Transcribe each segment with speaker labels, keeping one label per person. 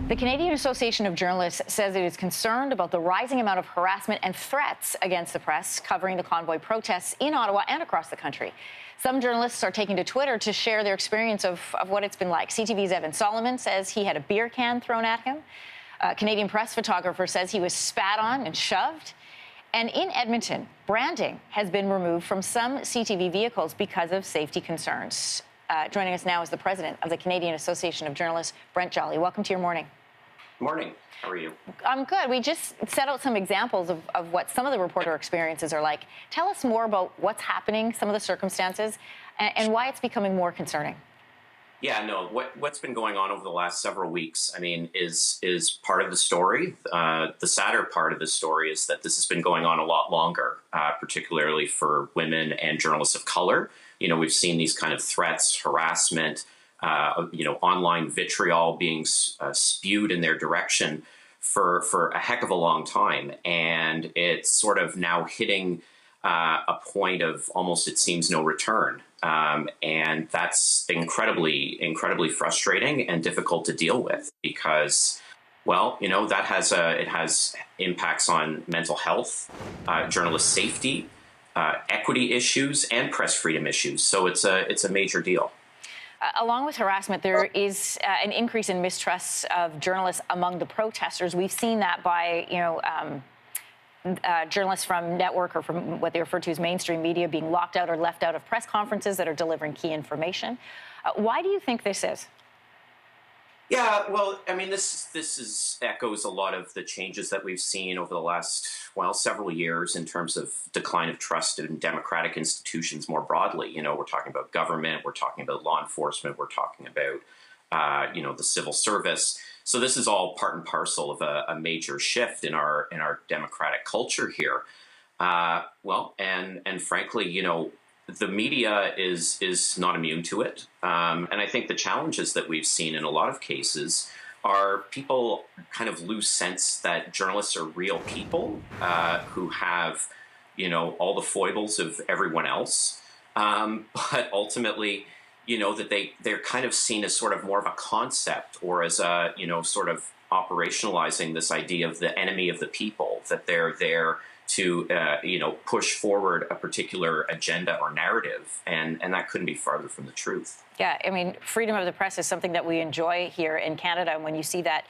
Speaker 1: The Canadian Association of Journalists says it is concerned about the rising amount of harassment and threats against the press covering the convoy protests in Ottawa and across the country. Some journalists are taking to Twitter to share their experience of what it's been like. CTV's Evan Solomon says he had a beer can thrown at him. A Canadian press photographer says he was spat on and shoved. And in Edmonton, branding has been removed from some CTV vehicles because of safety concerns. Joining us now is the president of the Canadian Association of Journalists, Brent Jolly. Welcome to your morning.
Speaker 2: Morning. How are you?
Speaker 1: I'm good. We just set out some examples of what some of the reporter experiences are like. Tell us more about what's happening, some of the circumstances, and why it's becoming more concerning.
Speaker 2: Yeah, no, what's been going on over the last several weeks, I mean, is part of the story. The sadder part of the story is that this has been going on a lot longer, particularly for women and journalists of color. You know, we've seen these kind of threats, harassment, online vitriol being spewed in their direction for a heck of a long time. And it's sort of now hitting a point of almost, it seems, no return. And that's incredibly frustrating and difficult to deal with because, well, you know, that it has impacts on mental health, journalist safety, equity issues, and press freedom issues. So it's a major deal.
Speaker 1: Along with harassment, there is an increase in mistrust of journalists among the protesters. We've seen that by, journalists from network or from what they refer to as mainstream media being locked out or left out of press conferences that are delivering key information. Why do you think this is?
Speaker 2: Yeah, well, I mean, this echoes a lot of the changes that we've seen over the last, several years in terms of decline of trust in democratic institutions more broadly. You know, we're talking about government, we're talking about law enforcement, we're talking about, the civil service. So this is all part and parcel of a major shift in our democratic culture here. And frankly, you know, the media is not immune to it. And I think the challenges that we've seen in a lot of cases are people kind of lose sense that journalists are real people who have, all the foibles of everyone else. But ultimately, that they're kind of seen as sort of more of a concept or as a, sort of operationalizing this idea of the enemy of the people, that they're there to, push forward a particular agenda or narrative. And that couldn't be farther from the truth.
Speaker 1: Yeah, I mean, freedom of the press is something that we enjoy here in Canada. And when you see that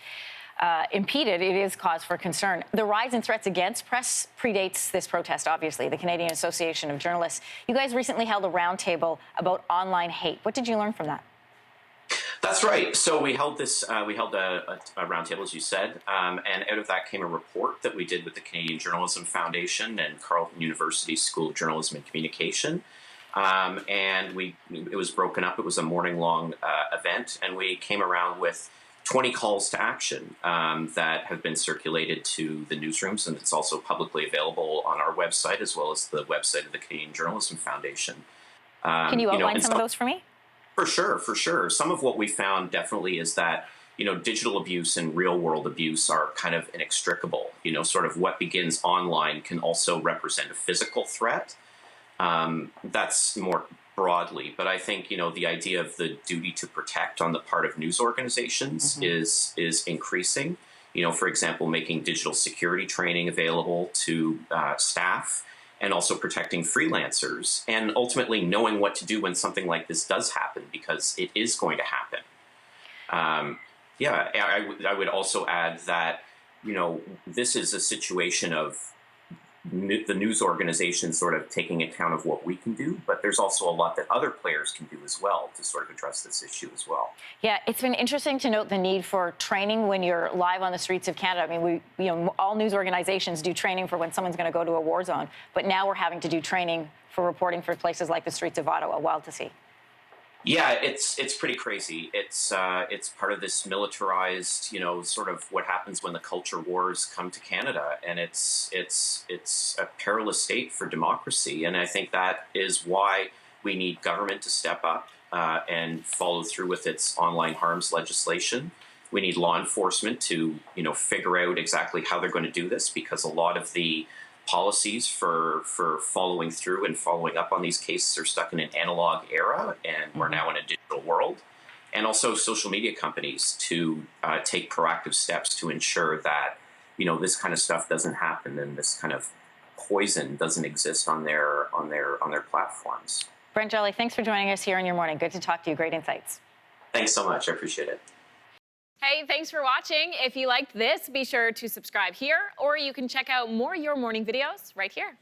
Speaker 1: impeded, it is cause for concern. The rise in threats against press predates this protest, obviously. The Canadian Association of Journalists. You guys recently held a roundtable about online hate. What did you learn from that?
Speaker 2: That's right. So we held a roundtable, as you said, and out of that came a report that we did with the Canadian Journalism Foundation and Carleton University School of Journalism and Communication. And it was broken up. It was a morning-long event, and we came around with 20 calls to action that have been circulated to the newsrooms, and it's also publicly available on our website as well as the website of the Canadian Journalism Foundation.
Speaker 1: Can you outline some of those for me?
Speaker 2: For sure. Some of what we found definitely is that, digital abuse and real world abuse are kind of inextricable. Sort of what begins online can also represent a physical threat. That's more broadly, but I think, the idea of the duty to protect on the part of news organizations is increasing. For example, making digital security training available to staff, and also protecting freelancers, and ultimately knowing what to do when something like this does happen, because it is going to happen. I would also add that, this is a situation of the news organization sort of taking account of what we can do, but there's also a lot that other players can do as well to sort of address this issue as well.
Speaker 1: Yeah, it's been interesting to note the need for training when you're live on the streets of Canada. I mean, all news organizations do training for when someone's going to go to a war zone, but now we're having to do training for reporting for places like the streets of Ottawa. Wild to see.
Speaker 2: Yeah, it's pretty crazy. It's part of this militarized, sort of what happens when the culture wars come to Canada, and it's a perilous state for democracy. And I think that is why we need government to step up and follow through with its online harms legislation. We need law enforcement to, figure out exactly how they're going to do this, because a lot of the policies for following through and following up on these cases are stuck in an analog era, and we're now in a digital world. and also social media companies to take proactive steps to ensure that this kind of stuff doesn't happen and this kind of poison doesn't exist on their platforms.
Speaker 1: Brent Jolly, thanks for joining us here in Your Morning. Good to talk to you. Great insights.
Speaker 2: Thanks so much. I appreciate it.
Speaker 3: Hey, thanks for watching. If you liked this, be sure to subscribe here, or you can check out more Your Morning videos right here.